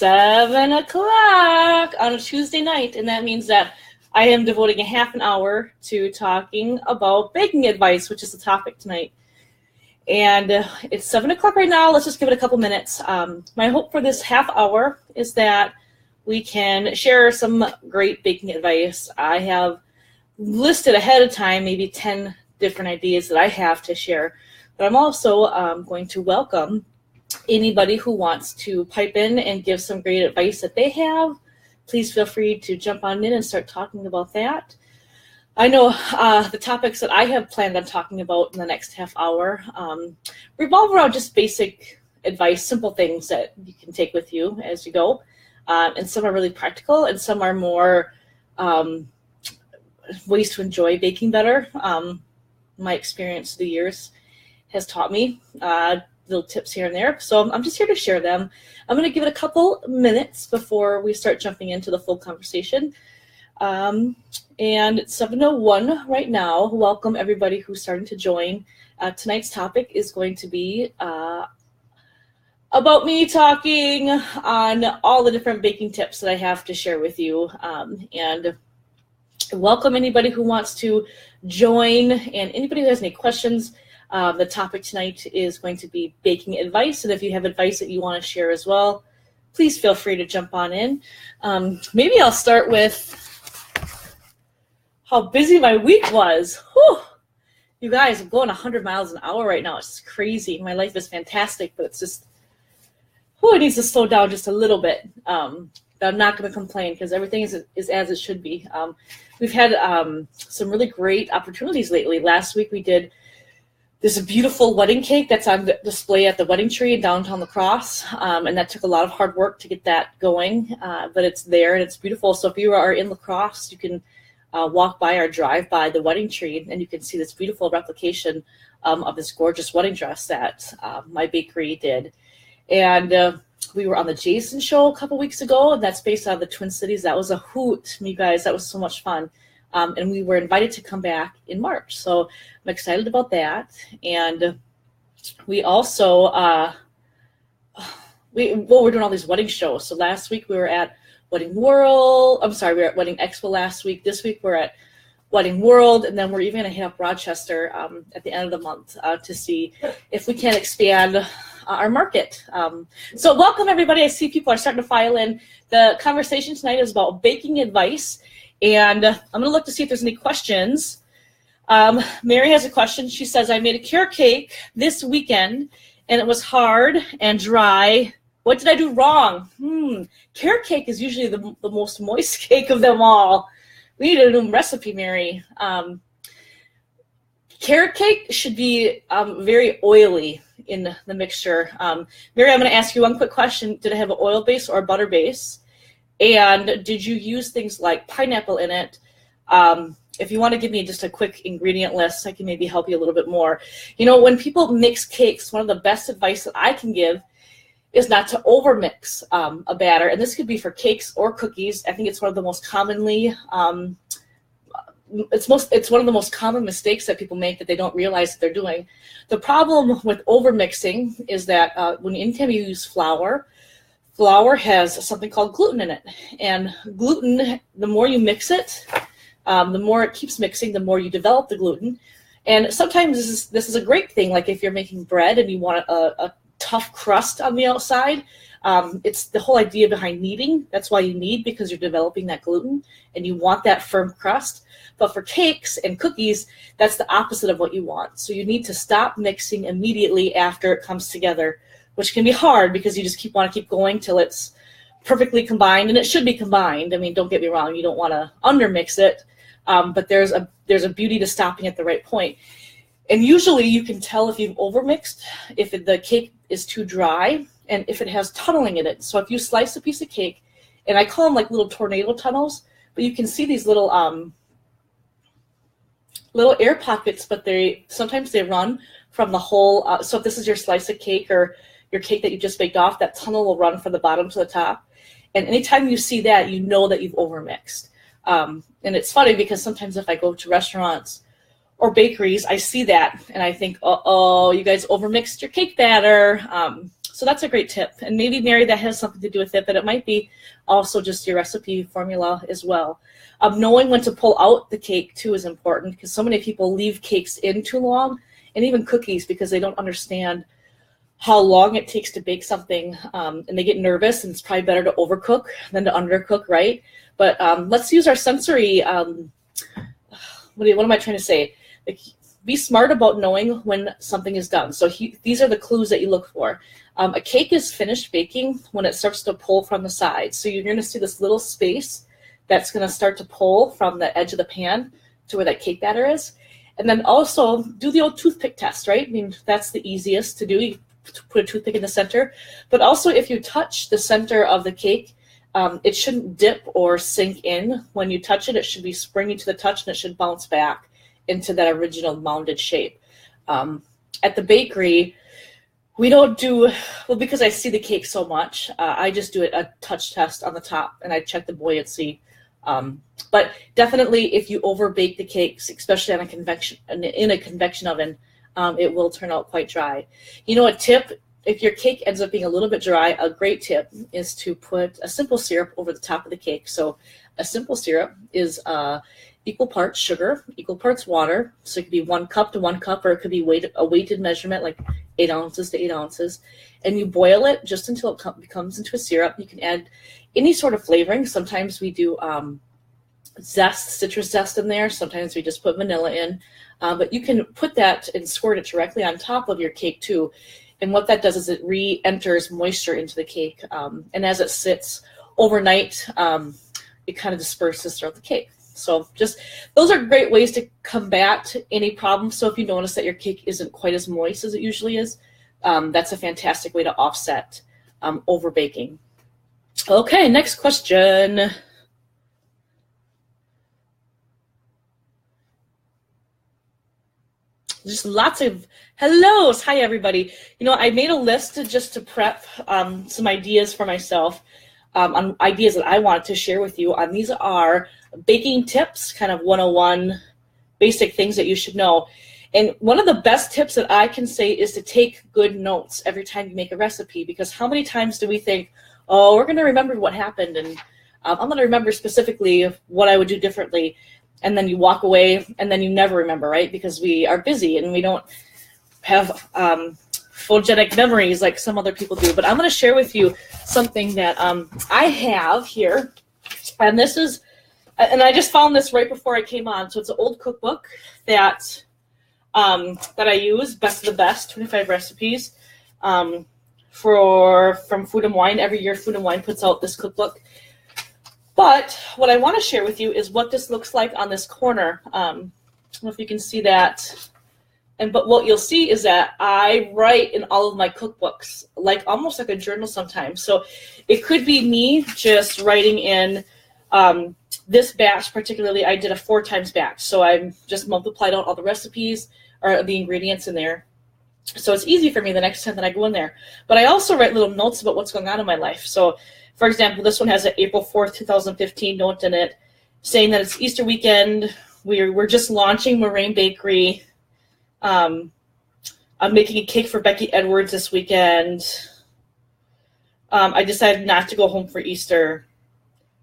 7 o'clock on a Tuesday night, and that means that I am devoting a half an hour to talking about baking advice, which is the topic tonight. And it's 7 o'clock right now. Let's just give it a couple minutes. My hope for this half hour is that we can share some great baking advice. I have listed ahead of time maybe 10 different ideas that I have to share, but I'm also going to welcome anybody who wants to pipe in and give some great advice that they have. Please feel free to jump on in and start talking about that. I know the topics that I have planned on talking about in the next half hour revolve around just basic advice, simple things that you can take with you as you go. And some are really practical, and some are more ways to enjoy baking better. My experience through the years has taught me little tips here and there. So I'm just here to share them. I'm going to give it a couple minutes before we start jumping into the full conversation. And it's 7:01 right now. Welcome everybody who's starting to join. Tonight's topic is going to be about me talking on all the different baking tips that I have to share with you. And welcome anybody who wants to join, and anybody who has any questions. The topic tonight is going to be baking advice, and if you have advice that you want to share as well, please feel free to jump on in. Maybe I'll start with how busy my week was. Whew. You guys, I'm going 100 miles an hour right now. It's crazy. My life is fantastic, but it's just, it needs to slow down just a little bit. But I'm not going to complain because everything is as it should be. We've had some really great opportunities lately. Last week we did this beautiful wedding cake that's on display at the wedding tree in downtown La Crosse, and that took a lot of hard work to get that going, but it's there and it's beautiful. So if you are in La Crosse, you can walk by or drive by the wedding tree, and you can see this beautiful replication of this gorgeous wedding dress that my bakery did. And we were on the Jason show a couple weeks ago, and that's based out of the Twin Cities. That was a hoot, you guys. That was so much fun. And we were invited to come back in March. So I'm excited about that. And we also, we're doing all these wedding shows. So last week we were at Wedding World. We were at Wedding Expo last week. This week we're at Wedding World. And then we're even going to hit up Rochester at the end of the month to see if we can expand our market. So welcome everybody. I see people are starting to file in. The conversation tonight is about baking advice. And I'm going to look to see if there's any questions. Mary has a question. She says, I made a carrot cake this weekend, and it was hard and dry. What did I do wrong? Carrot cake is usually the most moist cake of them all. We need a new recipe, Mary. Carrot cake should be very oily in the mixture. Mary, I'm going to ask you one quick question. Did it have an oil base or a butter base? And did you use things like pineapple in it? If you want to give me just a quick ingredient list, I can maybe help you a little bit more. You know, when people mix cakes, one of the best advice that I can give is not to overmix a batter. And this could be for cakes or cookies. I think it's one of the most commonly, it's one of the most common mistakes that people make that they don't realize that they're doing. The problem with overmixing is that anytime you use flour has something called gluten in it. And gluten, the more you mix it, the more it keeps mixing, the more you develop the gluten. And sometimes this is a great thing, like if you're making bread and you want a tough crust on the outside. It's the whole idea behind kneading. That's why you knead, because you're developing that gluten and you want that firm crust. But for cakes and cookies, that's the opposite of what you want. So you need to stop mixing immediately after it comes together, which can be hard because you just want to keep going till it's perfectly combined, and it should be combined. I mean, don't get me wrong, you don't want to undermix it, but there's a beauty to stopping at the right point. And usually you can tell if you've overmixed, if the cake is too dry, and if it has tunneling in it. So if you slice a piece of cake, and I call them like little tornado tunnels, but you can see these little air pockets, but sometimes they run from the whole, so if this is your slice of cake or your cake that you just baked off, that tunnel will run from the bottom to the top. And anytime you see that, you know that you've overmixed. And it's funny because sometimes if I go to restaurants or bakeries, I see that and I think, oh, you guys overmixed your cake batter. So that's a great tip. And maybe, Mary, that has something to do with it, but it might be also just your recipe formula as well. Knowing when to pull out the cake, too, is important, because so many people leave cakes in too long, and even cookies, because they don't understand how long it takes to bake something, and they get nervous, and it's probably better to overcook than to undercook, right? But let's use our sensory, what am I trying to say? Like, be smart about knowing when something is done. So these are the clues that you look for. A cake is finished baking when it starts to pull from the sides. So you're going to see this little space that's going to start to pull from the edge of the pan to where that cake batter is. And then also do the old toothpick test, right? I mean, that's the easiest to do. You put a toothpick in the center. But also, if you touch the center of the cake, it shouldn't dip or sink in. When you touch it, it should be springy to the touch, and it should bounce back into that original mounded shape. At the bakery, we don't do, well, because I see the cake so much, I just do a touch test on the top, and I check the buoyancy. But definitely, if you overbake the cakes, especially in a convection oven, it will turn out quite dry. You know, a tip, if your cake ends up being a little bit dry, a great tip is to put a simple syrup over the top of the cake. So a simple syrup is equal parts sugar, equal parts water. So it could be 1 cup to 1 cup, or it could be a weighted measurement, like 8 ounces to 8 ounces. And you boil it just until it becomes into a syrup. You can add any sort of flavoring. Sometimes we do citrus zest in there. Sometimes we just put vanilla in. But you can put that and squirt it directly on top of your cake too. And what that does is it re-enters moisture into the cake. And as it sits overnight, it kind of disperses throughout the cake. So just those are great ways to combat any problems. So if you notice that your cake isn't quite as moist as it usually is, that's a fantastic way to offset over baking. Okay, next question. Just lots of hellos. Hi, everybody. You know, I made a list just to prep some ideas for myself, on ideas that I wanted to share with you. These are baking tips, kind of 101 basic things that you should know. And one of the best tips that I can say is to take good notes every time you make a recipe, because how many times do we think, oh, we're going to remember what happened, and I'm going to remember specifically what I would do differently. And then you walk away, and then you never remember, right? Because we are busy and we don't have photogenic memories like some other people do. But I'm going to share with you something that I have here. And this is, and I just found this right before I came on. So it's an old cookbook that I use, Best of the Best, 25 recipes from Food and Wine. Every year Food and Wine puts out this cookbook. But what I want to share with you is what this looks like on this corner. I don't know if you can see that. But what you'll see is that I write in all of my cookbooks, like almost like a journal sometimes. So it could be me just writing in this batch, particularly I did a 4 times batch. So I just multiplied out all the recipes or the ingredients in there. So it's easy for me the next time that I go in there. But I also write little notes about what's going on in my life. So for example, this one has an April 4th, 2015 note in it saying that it's Easter weekend. We're just launching Meringue Bakery. I'm making a cake for Becky Edwards this weekend. I decided not to go home for Easter.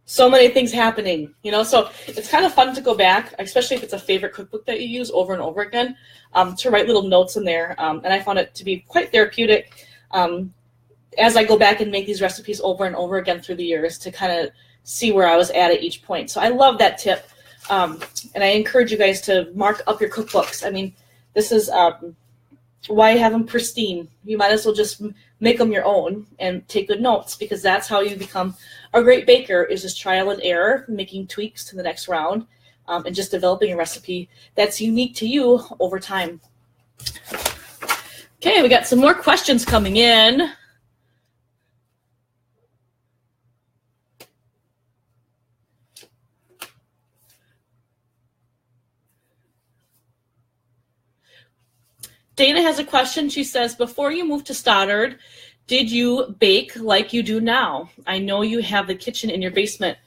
So many things happening, you know, so it's kind of fun to go back, especially if it's a favorite cookbook that you use over and over again, to write little notes in there. And I found it to be quite therapeutic as I go back and make these recipes over and over again through the years to kind of see where I was at each point. So I love that tip. And I encourage you guys to mark up your cookbooks. I mean, this is why have them pristine. You might as well just make them your own and take good notes, because that's how you become a great baker, is just trial and error, making tweaks to the next round, and just developing a recipe that's unique to you over time. Okay, we got some more questions coming in. Dana has a question. She says, before you moved to Stoddard, did you bake like you do now? I know you have the kitchen in your basement.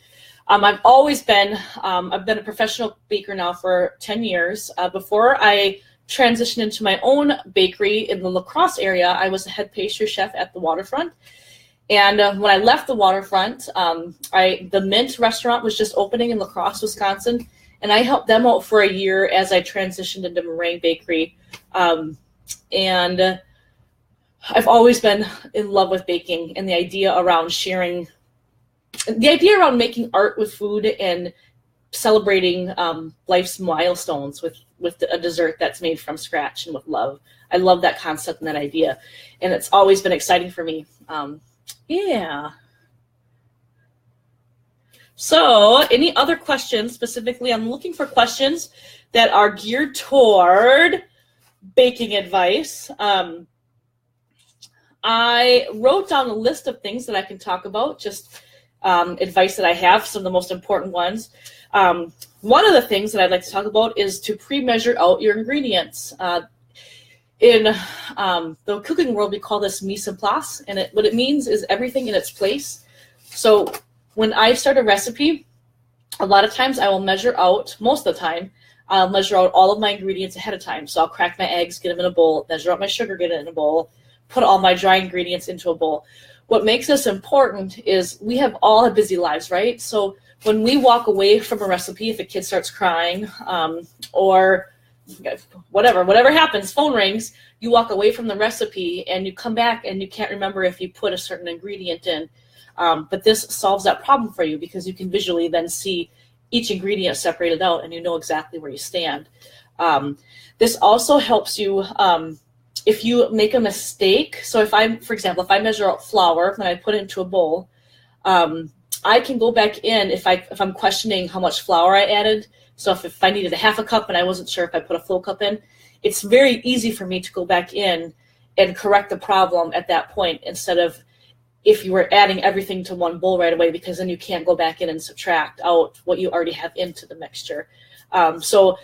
I've always been, I've been a professional baker now for 10 years. Before I transitioned into my own bakery in the La Crosse area. I was the head pastry chef at the waterfront. And when I left the waterfront, the Mint restaurant was just opening in La Crosse, Wisconsin, and I helped them out for a year as I transitioned into Meringue Bakery. And I've always been in love with baking and the idea around making art with food and celebrating life's milestones with a dessert that's made from scratch and with love. I love that concept and that idea, and it's always been exciting for me. Yeah. So any other questions specifically? I'm looking for questions that are geared toward baking advice. I wrote down a list of things that I can talk about, just advice that I have, some of the most important ones. One of the things that I'd like to talk about is to pre-measure out your ingredients. In the cooking world, we call this mise en place, and what it means is everything in its place. So when I start a recipe, a lot of times I will measure out, most of the time, I'll measure out all of my ingredients ahead of time. So I'll crack my eggs, get them in a bowl, measure out my sugar, get it in a bowl, put all my dry ingredients into a bowl. What makes this important is we all have busy lives, right? So when we walk away from a recipe, if a kid starts crying or whatever happens, phone rings, you walk away from the recipe and you come back and you can't remember if you put a certain ingredient in. But this solves that problem for you because you can visually then see each ingredient separated out and you know exactly where you stand. This also helps you if you make a mistake. So for example, if I measure out flour and I put it into a bowl, I can go back in if I'm questioning how much flour I added. So if I needed a half a cup and I wasn't sure if I put a full cup in, it's very easy for me to go back in and correct the problem at that point instead of if you were adding everything to one bowl right away, because then you can't go back in and subtract out what you already have into the mixture. So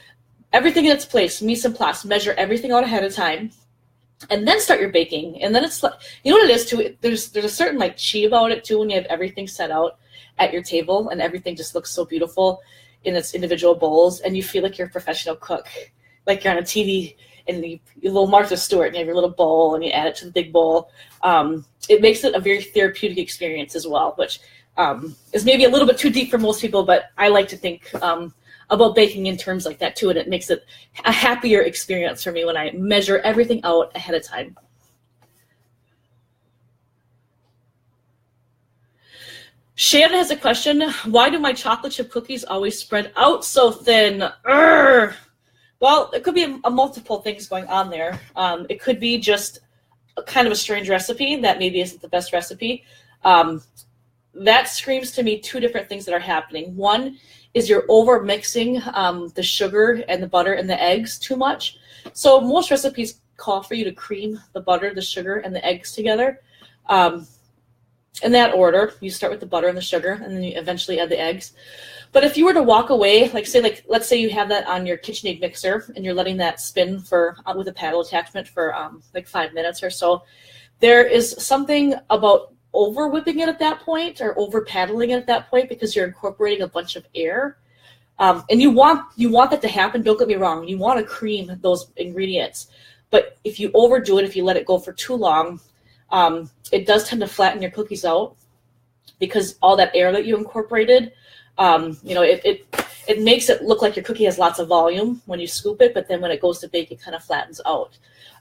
everything in its place, mise en place, measure everything out ahead of time, and then start your baking. And then it's like, you know what it is too? There's a certain like chi about it too when you have everything set out at your table and everything just looks so beautiful in its individual bowls, and you feel like you're a professional cook, like you're on a TV and you little Martha Stewart and you have your little bowl and you add it to the big bowl. It makes it a very therapeutic experience as well, which is maybe a little bit too deep for most people, but I like to think about baking in terms like that too, and it makes it a happier experience for me when I measure everything out ahead of time. Shannon has a question. Why do my chocolate chip cookies always spread out so thin? Urgh. Well, it could be a multiple things going on there. It could be just kind of a strange recipe that maybe isn't the best recipe. That screams to me two different things that are happening. One is you're over mixing the sugar and the butter and the eggs too much. So most recipes call for you to cream the butter, the sugar, and the eggs together. In that order, you start with the butter and the sugar, and then you eventually add the eggs. But if you were to walk away, let's say you have that on your KitchenAid mixer and you're letting that spin with a paddle attachment for 5 minutes or so, there is something about over whipping it at that point or over paddling it at that point because you're incorporating a bunch of air. And you want that to happen. Don't get me wrong. You want to cream those ingredients. But if you overdo it, if you let it go for too long, it does tend to flatten your cookies out because all that air that you incorporated, it makes it look like your cookie has lots of volume when you scoop it, but then when it goes to bake, it kind of flattens out.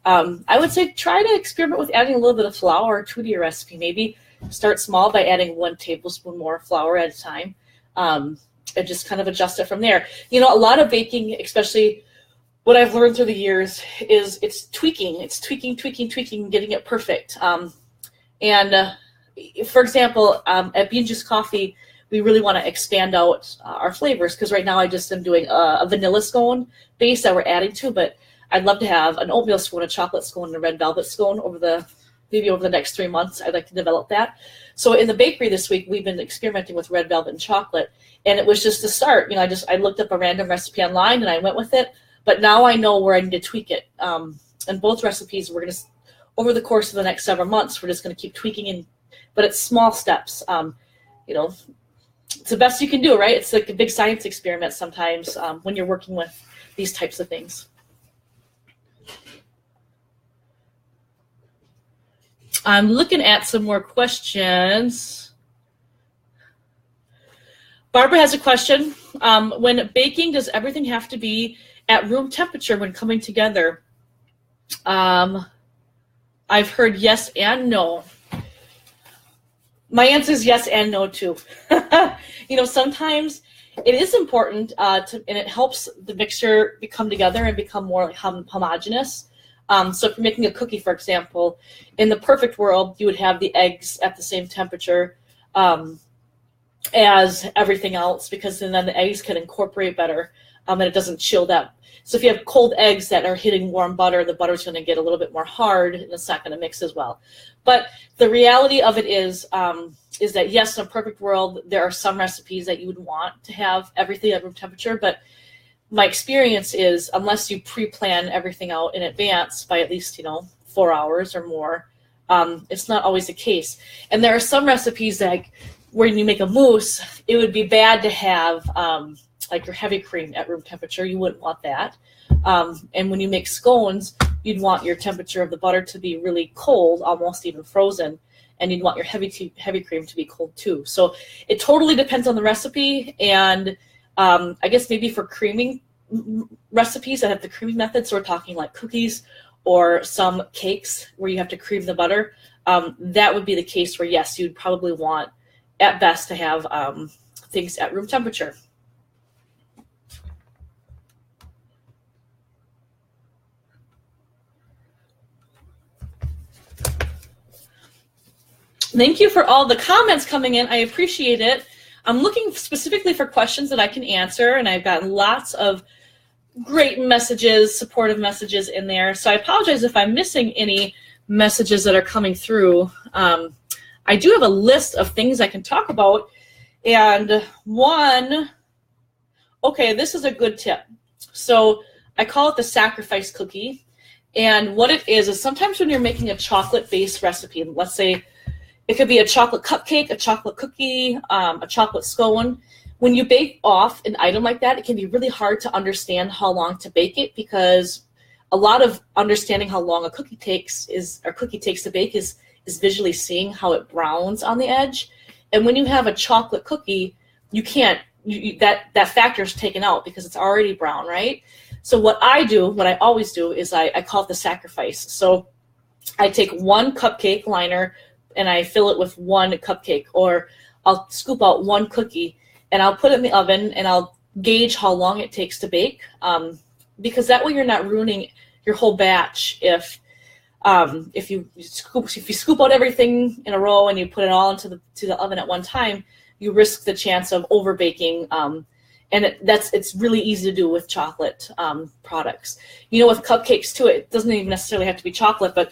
I would say try to experiment with adding a little bit of flour to your recipe. Maybe start small by adding 1 tablespoon more flour at a time, and just kind of adjust it from there. A lot of baking, especially what I've learned through the years, is it's tweaking. It's tweaking, getting it perfect. For example, at Bean Juice Coffee, we really want to expand out our flavors because right now I just am doing a vanilla scone base that we're adding to, but I'd love to have an oatmeal scone, a chocolate scone, and a red velvet scone over the next 3 months. I'd like to develop that. So in the bakery this week, we've been experimenting with red velvet and chocolate, and it was just a start. I looked up a random recipe online and I went with it, but now I know where I need to tweak it. And both recipes, we're going to, over the course of the next several months, we're just going to keep tweaking but it's small steps. It's the best you can do, right? It's like a big science experiment sometimes when you're working with these types of things. I'm looking at some more questions. Barbara has a question. When baking, does everything have to be at room temperature when coming together? I've heard yes and no. My answer is yes and no too. Sometimes it is important and it helps the mixture come together and become more homogeneous. So if you're making a cookie, for example, in the perfect world, you would have the eggs at the same temperature as everything else, because then the eggs can incorporate better and it doesn't chill that. So if you have cold eggs that are hitting warm butter, the butter's going to get a little bit more hard and it's not going to mix as well. But the reality of it is that yes, in a perfect world, there are some recipes that you would want to have everything at room temperature, but my experience is unless you pre-plan everything out in advance by at least 4 hours or more, it's not always the case. And there are some recipes that where you make a mousse, it would be bad to have like your heavy cream at room temperature. You wouldn't want that. And when you make scones, you'd want your temperature of the butter to be really cold, almost even frozen, and you'd want your heavy cream to be cold too. So it totally depends on the recipe. And I guess maybe for creaming recipes that have the creaming method, so we're talking like cookies or some cakes where you have to cream the butter, that would be the case where yes, you'd probably want at best to have things at room temperature. Thank you for all the comments coming in. I appreciate it. I'm looking specifically for questions that I can answer, and I've gotten lots of great messages, supportive messages in there. So I apologize if I'm missing any messages that are coming through. I do have a list of things I can talk about. And this is a good tip. So I call it the sacrifice cookie. And what it is sometimes when you're making a chocolate-based recipe, let's say it could be a chocolate cupcake, a chocolate cookie, a chocolate scone. When you bake off an item like that, it can be really hard to understand how long to bake it, because a lot of understanding how long a cookie takes to bake is visually seeing how it browns on the edge. And when you have a chocolate cookie, you can't, that factor is taken out because it's already brown, right? So what I always do is I call it the sacrifice. So I take one cupcake liner and I fill it with one cupcake, or I'll scoop out one cookie and I'll put it in the oven and I'll gauge how long it takes to bake, because that way you're not ruining your whole batch if you scoop out everything in a row and you put it all into the oven at one time, you risk the chance of over baking. And it's really easy to do with chocolate products. With cupcakes too, it doesn't even necessarily have to be chocolate, but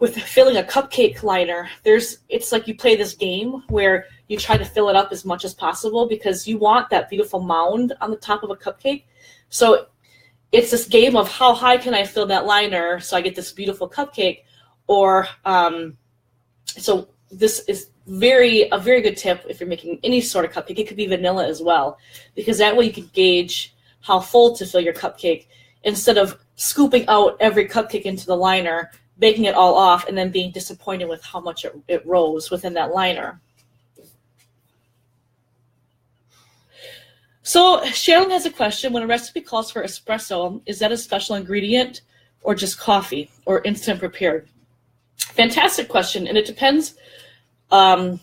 with filling a cupcake liner, it's like you play this game where you try to fill it up as much as possible because you want that beautiful mound on the top of a cupcake. So it's this game of how high can I fill that liner so I get this beautiful cupcake, or so this is a very good tip if you're making any sort of cupcake. It could be vanilla as well, because that way you can gauge how full to fill your cupcake instead of scooping out every cupcake into the liner, baking it all off, and then being disappointed with how much it rose within that liner. So Sharon has a question. When a recipe calls for espresso, is that a special ingredient or just coffee or instant prepared? Fantastic question, and it depends. So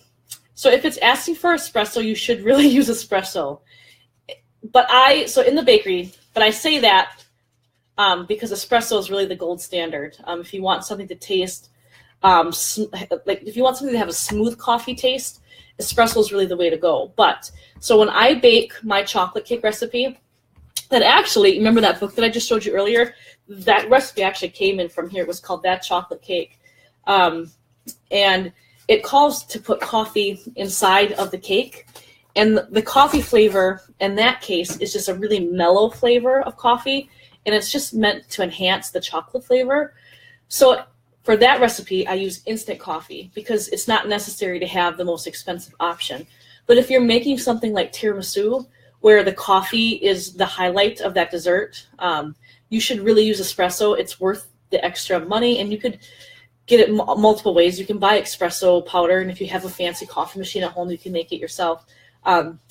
if it's asking for espresso, you should really use espresso. So in the bakery, but I say that because espresso is really the gold standard. If you want something to taste, if you want something to have a smooth coffee taste, espresso is really the way to go. But so when I bake my chocolate cake recipe, that actually, remember that book that I just showed you earlier? That recipe actually came in from here. It was called That Chocolate Cake. And it calls to put coffee inside of the cake. And the coffee flavor in that case is just a really mellow flavor of coffee. And it's just meant to enhance the chocolate flavor. So for that recipe, I use instant coffee because it's not necessary to have the most expensive option. But if you're making something like tiramisu, where the coffee is the highlight of that dessert, you should really use espresso. It's worth the extra money. And you could, get it multiple ways. You can buy espresso powder, and if you have a fancy coffee machine at home, you can make it yourself.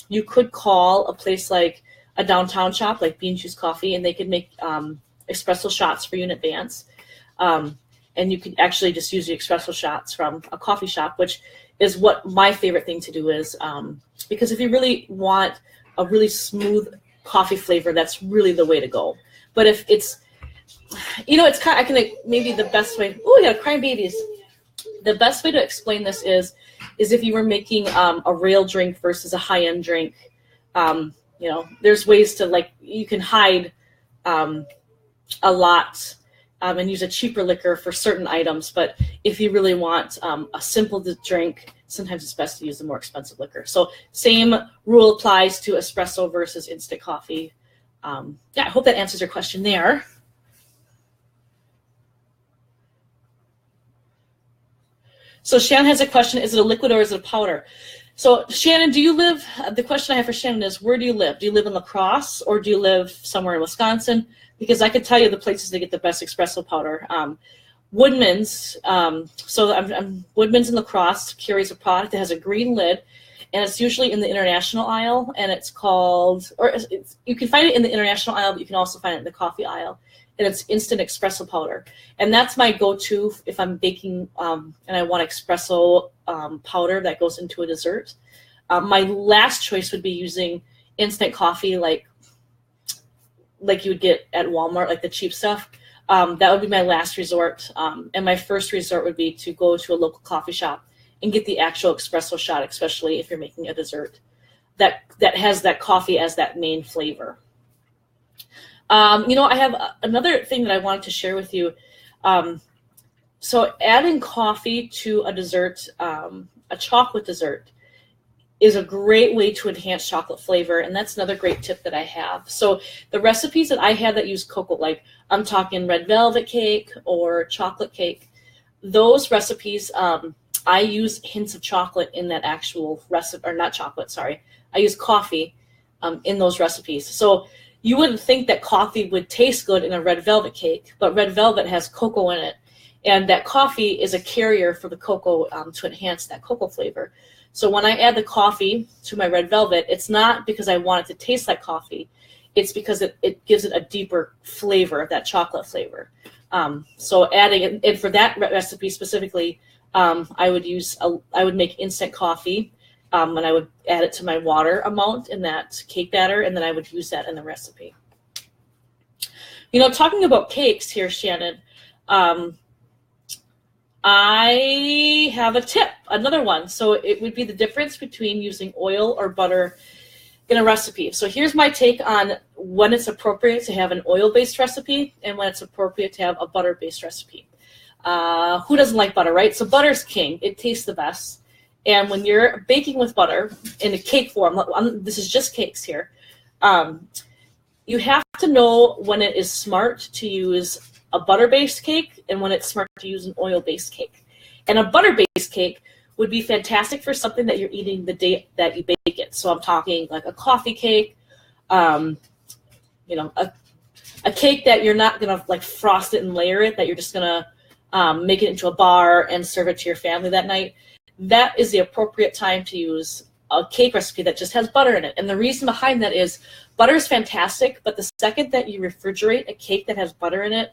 You could call a place like a downtown shop like Bean Juice Coffee, and they could make espresso shots for you in advance. And you could actually just use the espresso shots from a coffee shop, which is what my favorite thing to do is, because if you really want a really smooth coffee flavor, that's really the way to go. But if it's, it's kind of, maybe the best way, oh, yeah, crying babies. The best way to explain this is if you were making a rail drink versus a high-end drink. There's ways to, you can hide a lot and use a cheaper liquor for certain items. But if you really want a simple drink, sometimes it's best to use the more expensive liquor. So same rule applies to espresso versus instant coffee. I hope that answers your question there. So Shannon has a question, is it a liquid or is it a powder? So Shannon, the question I have for Shannon is, where do you live? Do you live in La Crosse or do you live somewhere in Wisconsin? Because I could tell you the places that get the best espresso powder. Woodman's, Woodman's in La Crosse carries a product that has a green lid, and it's usually in the international aisle, and it's called, you can find it in the international aisle, but you can also find it in the coffee aisle, and it's instant espresso powder. And that's my go-to if I'm baking and I want espresso powder that goes into a dessert. My last choice would be using instant coffee like you would get at Walmart, like the cheap stuff. That would be my last resort. And my first resort would be to go to a local coffee shop and get the actual espresso shot, especially if you're making a dessert that has that coffee as that main flavor. I have another thing that I wanted to share with you. So adding coffee to a dessert, a chocolate dessert, is a great way to enhance chocolate flavor, and that's another great tip that I have. So the recipes that I have that use cocoa, like I'm talking red velvet cake or chocolate cake, those recipes, I use hints of chocolate in that actual recipe, or not chocolate, sorry. I use coffee in those recipes. So you wouldn't think that coffee would taste good in a red velvet cake, but red velvet has cocoa in it, and that coffee is a carrier for the cocoa to enhance that cocoa flavor. So when I add the coffee to my red velvet, it's not because I want it to taste like coffee. It's because it gives it a deeper flavor, that chocolate flavor. So adding it, and for that recipe specifically, I would make instant coffee, and I would add it to my water amount in that cake batter, and then I would use that in the recipe. Talking about cakes here, Shannon, I have a tip, another one. So it would be the difference between using oil or butter in a recipe. So here's my take on when it's appropriate to have an oil-based recipe and when it's appropriate to have a butter-based recipe. Who doesn't like butter, right? So butter's king. It tastes the best. And when you're baking with butter in a cake form, this is just cakes here, you have to know when it is smart to use a butter-based cake and when it's smart to use an oil-based cake. And a butter-based cake would be fantastic for something that you're eating the day that you bake it. So I'm talking like a coffee cake, a cake that you're not gonna like frost it and layer it, that you're just gonna make it into a bar and serve it to your family that night. That is the appropriate time to use a cake recipe that just has butter in it. And the reason behind that is butter is fantastic, but the second that you refrigerate a cake that has butter in it,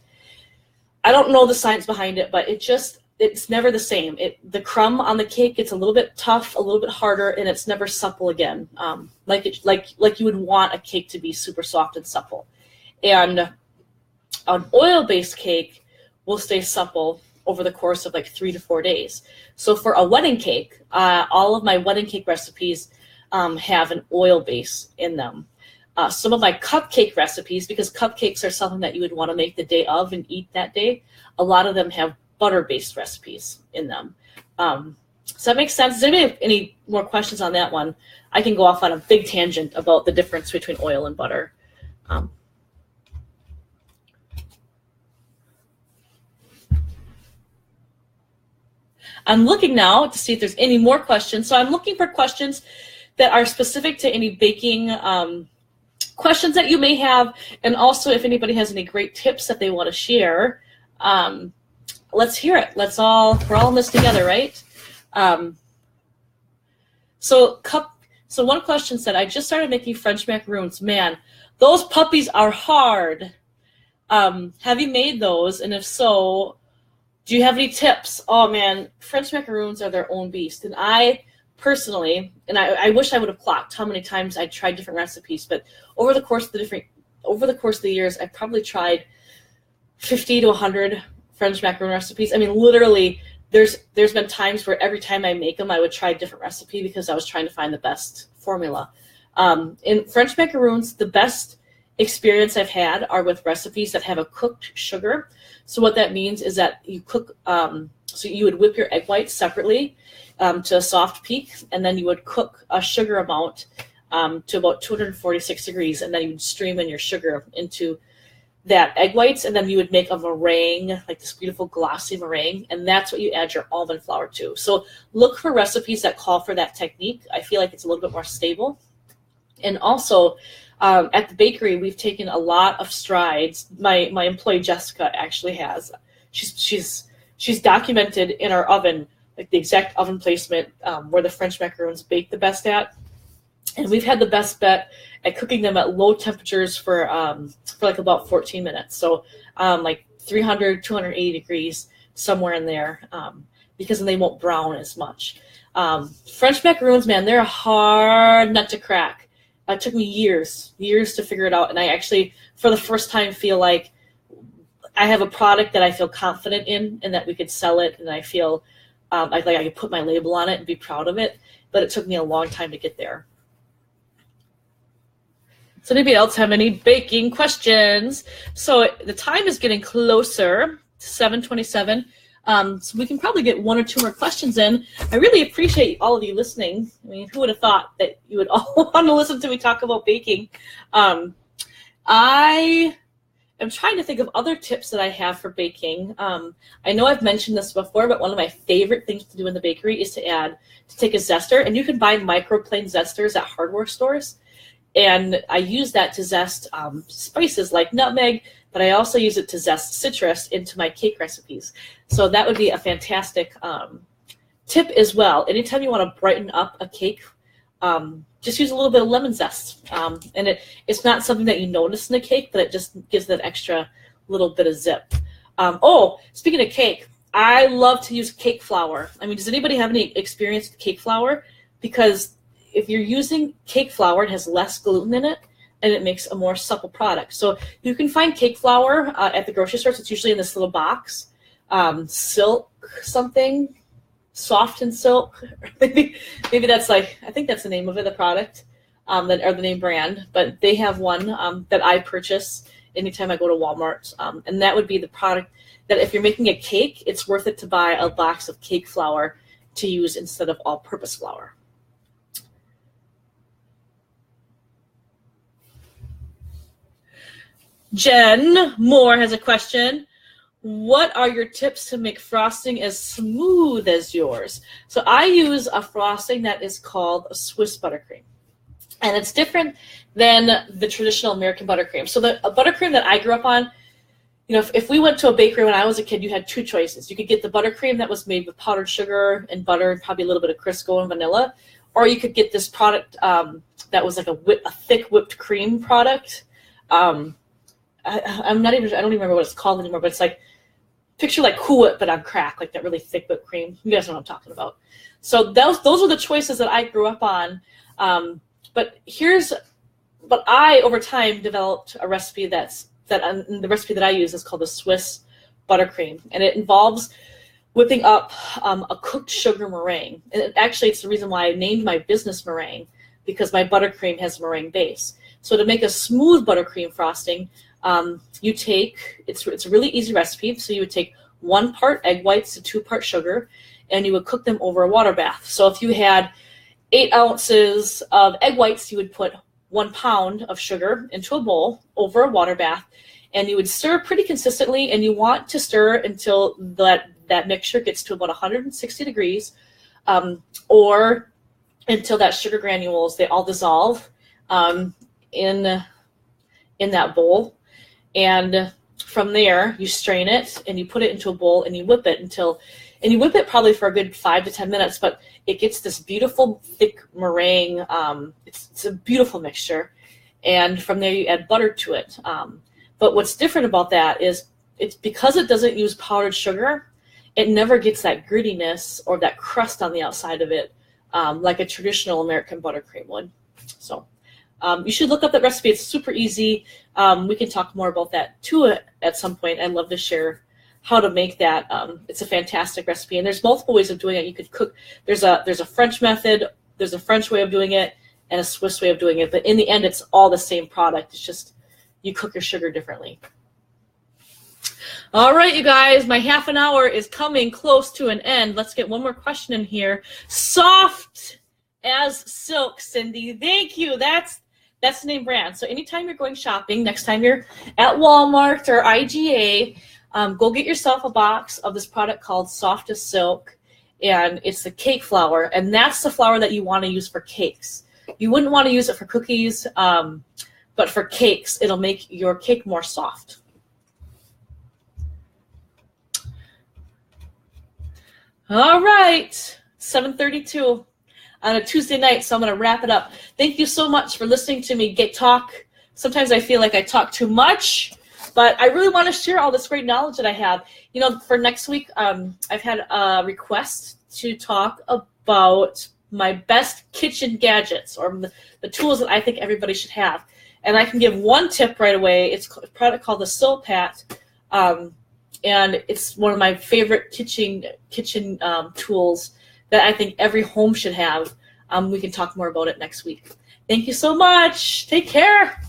I don't know the science behind it, but it's never the same. The crumb on the cake gets a little bit tough, a little bit harder, and it's never supple again. Like you would want a cake to be super soft and supple. And an oil-based cake will stay supple over the course of like 3 to 4 days. So for a wedding cake, all of my wedding cake recipes have an oil base in them. Some of my cupcake recipes, because cupcakes are something that you would want to make the day of and eat that day, a lot of them have butter-based recipes in them. Does that make sense? Does anybody have any more questions on that one? I can go off on a big tangent about the difference between oil and butter. I'm looking now to see if there's any more questions. So I'm looking for questions that are specific to any baking questions that you may have, and also if anybody has any great tips that they want to share. let's hear it. We're all in this together, right? So one question said, I just started making French macaroons. Man, those puppies are hard. Have you made those? And if so, do you have any tips? Oh man, French macaroons are their own beast. And I personally, and I wish I would have clocked how many times I tried different recipes, but over the course of the years, I've probably tried 50 to 100 French macaron recipes. I mean, literally, there's been times where every time I make them, I would try a different recipe because I was trying to find the best formula. In French macaroons, the best experience I've had are with recipes that have a cooked sugar. So what that means is that you cook, so you would whip your egg whites separately to a soft peak, and then you would cook a sugar amount to about 246 degrees, and then you would stream in your sugar into that egg whites, and then you would make a meringue, like this beautiful glossy meringue, and that's what you add your almond flour to. So look for recipes that call for that technique. I feel like it's a little bit more stable. And also, at the bakery, we've taken a lot of strides. My employee Jessica actually has. She's documented in our oven, like the exact oven placement where the French macaroons bake the best at. And we've had the best bet at cooking them at low temperatures for like about 14 minutes. So like 300, 280 degrees, somewhere in there, because then they won't brown as much. French macaroons, man, they're a hard nut to crack. It took me years to figure it out. And I actually, for the first time, feel like I have a product that I feel confident in and that we could sell it. And I feel like I could put my label on it and be proud of it. But it took me a long time to get there. So anybody else have any baking questions? So the time is getting closer to 7:27. So we can probably get one or two more questions in. I really appreciate all of you listening. I mean, who would have thought that you would all want to listen to me talk about baking? I am trying to think of other tips that I have for baking. I know I've mentioned this before, but one of my favorite things to do in the bakery is to take a zester, and you can buy microplane zesters at hardware stores. And I use that to zest spices like nutmeg, but I also use it to zest citrus into my cake recipes. So that would be a fantastic tip as well. Anytime you want to brighten up a cake, just use a little bit of lemon zest. And it's not something that you notice in the cake, but it just gives that extra little bit of zip. Speaking of cake, I love to use cake flour. I mean, does anybody have any experience with cake flour? Because if you're using cake flour, it has less gluten in it, and it makes a more supple product. So you can find cake flour at the grocery stores. It's usually in this little box. Silk something, soft and silk. maybe that's like, I think that's the name of it, the product, or the name brand. But they have one that I purchase anytime I go to Walmart. And that would be the product that if you're making a cake, it's worth it to buy a box of cake flour to use instead of all-purpose flour. Jen Moore has a question. What are your tips to make frosting as smooth as yours? So I use a frosting that is called a Swiss buttercream. And it's different than the traditional American buttercream. So the buttercream that I grew up on, you know, if we went to a bakery when I was a kid, you had two choices. You could get the buttercream that was made with powdered sugar and butter and probably a little bit of Crisco and vanilla. Or you could get this product that was like a thick whipped cream product. I don't even remember what it's called anymore, but it's like, picture like Cool Whip, but on crack, like that really thick whipped cream. You guys know what I'm talking about. So those are the choices that I grew up on. But I, over time, developed a recipe the recipe that I use is called the Swiss buttercream. And it involves whipping up a cooked sugar meringue. And actually, it's the reason why I named my business Meringue, because my buttercream has a meringue base. So to make a smooth buttercream frosting, it's a really easy recipe. So you would take 1 part egg whites to 2 part sugar, and you would cook them over a water bath. So if you had 8 ounces of egg whites, you would put 1 pound of sugar into a bowl over a water bath, and you would stir pretty consistently, and you want to stir until that mixture gets to about 160 degrees, or until that sugar granules, they all dissolve in that bowl. And From there, you strain it and you put it into a bowl and you whip it and you whip it probably for a good 5 to 10 minutes, but it gets this beautiful thick meringue. It's a beautiful mixture. And from there you add butter to it. But what's different about that is it's because it doesn't use powdered sugar, it never gets that grittiness or that crust on the outside of it like a traditional American buttercream would. So you should look up that recipe. It's super easy. We can talk more about that too at some point. I'd love to share how to make that. It's a fantastic recipe, and there's multiple ways of doing it. You could cook. There's a French method. There's a French way of doing it and a Swiss way of doing it. But in the end, it's all the same product. It's just you cook your sugar differently. All right, you guys, my half an hour is coming close to an end. Let's get one more question in here. Soft as silk, Cindy. Thank you. That's the name brand. So anytime you're going shopping, next time you're at Walmart or IGA, go get yourself a box of this product called Soft as Silk, and it's the cake flour, and that's the flour that you want to use for cakes. You wouldn't want to use it for cookies, but for cakes, it'll make your cake more soft. All right, 7:32 on a Tuesday night, so I'm going to wrap it up. Thank you so much for listening to me talk. Sometimes I feel like I talk too much, but I really want to share all this great knowledge that I have. You know, for next week, I've had a request to talk about my best kitchen gadgets or the tools that I think everybody should have. And I can give one tip right away. It's a product called the Silpat. And it's one of my favorite kitchen tools that I think every home should have. We can talk more about it next week. Thank you so much. Take care.